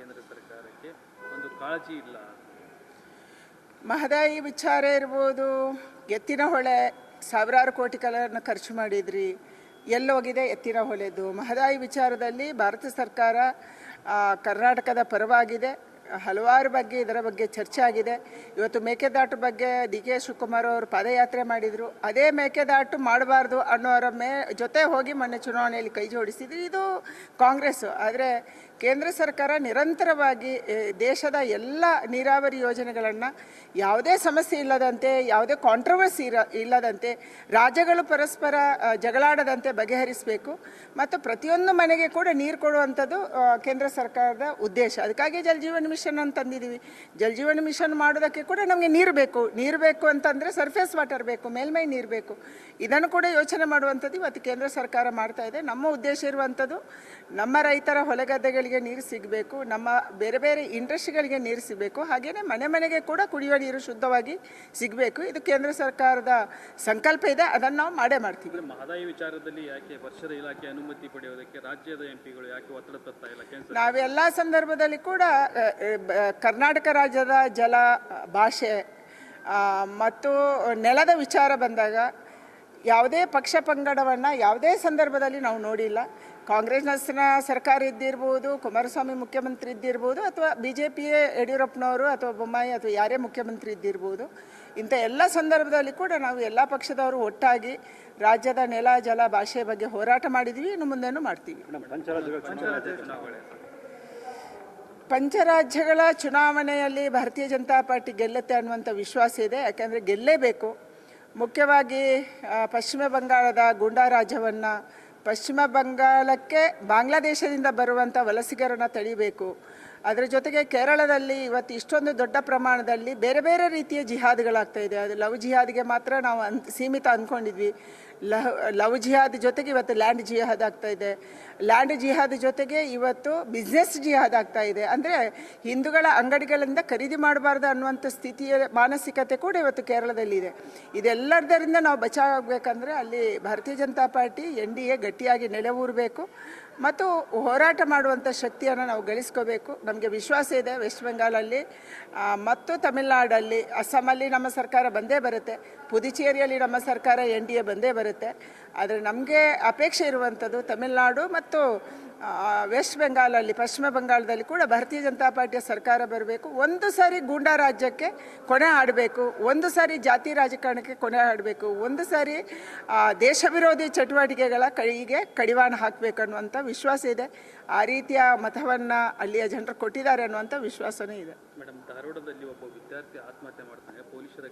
ಕೇಂದ್ರ ಸರ್ಕಾರಕ್ಕೆ ಒಂದು ಕಾಳಜಿ ಇಲ್ಲ? ಮಹದಾಯಿ ವಿಚಾರ ಇರ್ಬೋದು, ಎತ್ತಿನ ಹೊಳೆ ಸಾವಿರಾರು ಕೋಟಿ ಕಲರನ್ನು ಖರ್ಚು ಮಾಡಿದ್ರಿ, ಎಲ್ಲೋಗಿದೆ ಎತ್ತಿನ ಹೊಳೆದು? ಮಹದಾಯಿ ವಿಚಾರದಲ್ಲಿ ಭಾರತ ಸರ್ಕಾರ ಕರ್ನಾಟಕದ ಪರವಾಗಿದೆ. ಹಲವಾರು ಬಗ್ಗೆ ಇದರ ಬಗ್ಗೆ ಚರ್ಚೆ ಆಗಿದೆ. ಇವತ್ತು ಮೇಕೆದಾಟು ಬಗ್ಗೆ DK ಶಿವಕುಮಾರ್ ಅವರು ಪಾದಯಾತ್ರೆ ಮಾಡಿದರು. ಅದೇ ಮೇಕೆದಾಟು ಮಾಡಬಾರ್ದು ಅನ್ನೋರ ಜೊತೆ ಹೋಗಿ ಮೊನ್ನೆ ಚುನಾವಣೆಯಲ್ಲಿ ಕೈ ಜೋಡಿಸಿದ್ರು. ಇದು ಕಾಂಗ್ರೆಸ್ಸು. ಆದರೆ ಕೇಂದ್ರ ಸರ್ಕಾರ ನಿರಂತರವಾಗಿ ದೇಶದ ಎಲ್ಲ ನೀರಾವರಿ ಯೋಜನೆಗಳನ್ನು ಯಾವುದೇ ಸಮಸ್ಯೆ ಇಲ್ಲದಂತೆ, ಯಾವುದೇ ಕಾಂಟ್ರವರ್ಸಿ ಇಲ್ಲದಂತೆ, ರಾಜ್ಯಗಳು ಪರಸ್ಪರ ಜಗಳಾಡದಂತೆ ಬಗೆಹರಿಸಬೇಕು ಮತ್ತು ಪ್ರತಿಯೊಂದು ಮನೆಗೆ ಕೂಡ ನೀರು ಕೊಡುವಂಥದ್ದು ಕೇಂದ್ರ ಸರ್ಕಾರದ ಉದ್ದೇಶ. ಅದಕ್ಕಾಗಿ ಜಲ್ ಜೀವನ್ ಮಿಷನ್ ಅಂತ ತಂದಿದ್ದೀವಿ. ಜಲ್ ಜೀವನ್ ಮಿಷನ್ ಮಾಡೋದಕ್ಕೆ ಕೂಡ ನಮಗೆ ನೀರು ಬೇಕು ಅಂತಂದರೆ ಸರ್ಫೇಸ್ ವಾಟರ್ ಬೇಕು, ಮೇಲ್ಮೈ ನೀರು ಬೇಕು. ಇದನ್ನು ಕೂಡ ಯೋಚನೆ ಮಾಡುವಂಥದ್ದು ಇವತ್ತು ಕೇಂದ್ರ ಸರ್ಕಾರ ಮಾಡ್ತಾ ಇದೆ. ನಮ್ಮ ಉದ್ದೇಶ ಇರುವಂಥದ್ದು ನಮ್ಮ ರೈತರ ಹೊಲಗದ್ದೆಗಳಿಗೆ ನೀರು ಸಿಗಬೇಕು, ನಮ್ಮ ಬೇರೆ ಬೇರೆ ಇಂಡಸ್ಟ್ರಿಗಳಿಗೆ ನೀರು ಸಿಗಬೇಕು, ಹಾಗೆಯೇ ಮನೆ ಮನೆಗೆ ಕೂಡ ಕುಡಿಯುವ ನೀರು ಶುದ್ಧವಾಗಿ ಸಿಗಬೇಕು. ಇದು ಕೇಂದ್ರ ಸರ್ಕಾರದ ಸಂಕಲ್ಪ ಇದೆ, ಅದನ್ನು ನಾವು ಮಾಡೇ ಮಾಡ್ತೀವಿ. ಮಹದಾಯಿ ವಿಚಾರದಲ್ಲಿ ಯಾಕೆ ವರ್ಷದ ಇಲಾಖೆ ಅನುಮತಿ ಪಡೆಯೋದಕ್ಕೆ ರಾಜ್ಯದ ಎಂಪಿಗಳು ಯಾಕೆ ಒತ್ತಡ ತರ್ತಾ ಇಲ್ಲ? ನಾವೆಲ್ಲ ಸಂದರ್ಭದಲ್ಲಿ ಕೂಡ ಕರ್ನಾಟಕ ರಾಜ್ಯದ ಜಲ, ಭಾಷೆ ಮತ್ತು ನೆಲದ ವಿಚಾರ ಬಂದಾಗ ಯಾವುದೇ ಪಕ್ಷ ಪಂಗಡವನ್ನು ಯಾವುದೇ ಸಂದರ್ಭದಲ್ಲಿ ನಾವು ನೋಡಿಲ್ಲ. ಕಾಂಗ್ರೆಸ್ನ ಸರ್ಕಾರ ಇದ್ದಿರ್ಬೋದು, ಕುಮಾರಸ್ವಾಮಿ ಮುಖ್ಯಮಂತ್ರಿ ಇದ್ದಿರ್ಬೋದು, ಅಥವಾ BJPಯೇ ಯಡಿಯೂರಪ್ಪನವರು ಅಥವಾ ಬೊಮ್ಮಾಯಿ ಅಥವಾ ಯಾರೇ ಮುಖ್ಯಮಂತ್ರಿ ಇದ್ದಿರ್ಬೋದು, ಇಂಥ ಎಲ್ಲ ಸಂದರ್ಭದಲ್ಲಿ ಕೂಡ ನಾವು ಎಲ್ಲ ಪಕ್ಷದವರು ಒಟ್ಟಾಗಿ ರಾಜ್ಯದ ನೆಲ, ಜಲ, ಭಾಷೆ ಬಗ್ಗೆ ಹೋರಾಟ ಮಾಡಿದ್ವಿ, ಇನ್ನು ಮುಂದೆನೂ ಮಾಡ್ತೀವಿ. ಪಂಚರಾಜ್ಯಗಳ ಚುನಾವಣೆಯಲ್ಲಿ ಭಾರತೀಯ ಜನತಾ ಪಾರ್ಟಿ ಗೆಲ್ಲುತ್ತೆ ಅನ್ನುವಂಥ ವಿಶ್ವಾಸ ಇದೆ. ಯಾಕೆಂದರೆ ಗೆಲ್ಲೇಬೇಕು. ಮುಖ್ಯವಾಗಿ ಪಶ್ಚಿಮ ಬಂಗಾಳದ ಗೂಂಡಾ ರಾಜ್ಯವನ್ನು, ಪಶ್ಚಿಮ ಬಂಗಾಳಕ್ಕೆ ಬಾಂಗ್ಲಾದೇಶದಿಂದ ಬರುವಂಥ ವಲಸಿಗರನ್ನು ತಡಿಬೇಕು. ಅದರ ಜೊತೆಗೆ ಕೇರಳದಲ್ಲಿ ಇವತ್ತು ಇಷ್ಟೊಂದು ದೊಡ್ಡ ಪ್ರಮಾಣದಲ್ಲಿ ಬೇರೆ ಬೇರೆ ರೀತಿಯ ಜಿಹಾದ್ಗಳಾಗ್ತಾ ಇದೆ. ಅದು ಲವ್ ಜಿಹಾದ್ಗೆ ಮಾತ್ರ ನಾವು ಸೀಮಿತ ಅಂದ್ಕೊಂಡಿದ್ವಿ. ಲವ್ ಜಿಹಾದ್ ಜೊತೆಗೆ ಇವತ್ತು ಲ್ಯಾಂಡ್ ಜಿಹಾದ್ ಆಗ್ತಾ ಇದೆ. ಲ್ಯಾಂಡ್ ಜಿಹಾದ್ ಜೊತೆಗೆ ಇವತ್ತು ಬಿಸ್ನೆಸ್ ಜಿಹಾದ್ ಆಗ್ತಾ ಇದೆ. ಅಂದರೆ ಹಿಂದೂಗಳ ಅಂಗಡಿಗಳಿಂದ ಖರೀದಿ ಮಾಡಬಾರ್ದು ಅನ್ನುವಂಥ ಸ್ಥಿತಿಯ ಮಾನಸಿಕತೆ ಕೂಡ ಇವತ್ತು ಕೇರಳದಲ್ಲಿದೆ. ಇದೆಲ್ಲದರಿಂದ ನಾವು ಬಚಾವಾಗಬೇಕಂದ್ರೆ ಅಲ್ಲಿ ಭಾರತೀಯ ಜನತಾ ಪಾರ್ಟಿ NDA ಗಟ್ಟಿಯಾಗಿ ನೆಲೆಯೂರಬೇಕು ಮತ್ತು ಹೋರಾಟ ಮಾಡುವಂಥ ಶಕ್ತಿಯನ್ನು ನಾವು ಗಳಿಸ್ಕೋಬೇಕು. ನಮಗೆ ವಿಶ್ವಾಸ ಇದೆ ವೆಸ್ಟ್ ಬೆಂಗಾಲಲ್ಲಿ ಮತ್ತು ತಮಿಳುನಾಡಲ್ಲಿ, ಅಸ್ಸಾಮಲ್ಲಿ ನಮ್ಮ ಸರ್ಕಾರ ಬಂದೇ ಬರುತ್ತೆ, ಪುದುಚೇರಿಯಲ್ಲಿ ನಮ್ಮ ಸರ್ಕಾರ NDA ಬಂದೇ ಬರುತ್ತೆ. ಆದರೆ ನಮಗೆ ಅಪೇಕ್ಷೆ ಇರುವಂಥದ್ದು ತಮಿಳುನಾಡು ಮತ್ತು ವೆಸ್ಟ್ ಬೆಂಗಾಲಲ್ಲಿ, ಪಶ್ಚಿಮ ಬಂಗಾಳದಲ್ಲಿ ಕೂಡ ಭಾರತೀಯ ಜನತಾ ಪಾರ್ಟಿಯ ಸರ್ಕಾರ ಬರಬೇಕು. ಒಂದು ಸಾರಿ ಗೂಂಡಾ ರಾಜ್ಯಕ್ಕೆ ಕೊನೆ ಆಡಬೇಕು, ಒಂದು ಸಾರಿ ಜಾತಿ ರಾಜಕಾರಣಕ್ಕೆ ಕೊನೆ ಆಡಬೇಕು, ಒಂದು ಸಾರಿ ದೇಶ ವಿರೋಧಿ ಚಟುವಟಿಕೆಗಳ ಕೈಗೆ ಕಡಿವಾಣ ಹಾಕಬೇಕು ಅನ್ನುವಂಥ ವಿಶ್ವಾಸ ಇದೆ. ಆ ರೀತಿಯ ಮತವನ್ನು ಅಲ್ಲಿಯ ಜನರು ಕೊಟ್ಟಿದ್ದಾರೆ ಅನ್ನುವಂಥ ವಿಶ್ವಾಸನೂ ಇದೆ. ಮೇಡಮ್, ಧಾರವಾಡದಲ್ಲಿ ಒಬ್ಬ ವಿದ್ಯಾರ್ಥಿ ಆತ್ಮಹತ್ಯೆ ಮಾಡ್ತಾನೆ, ಪೊಲೀಸರ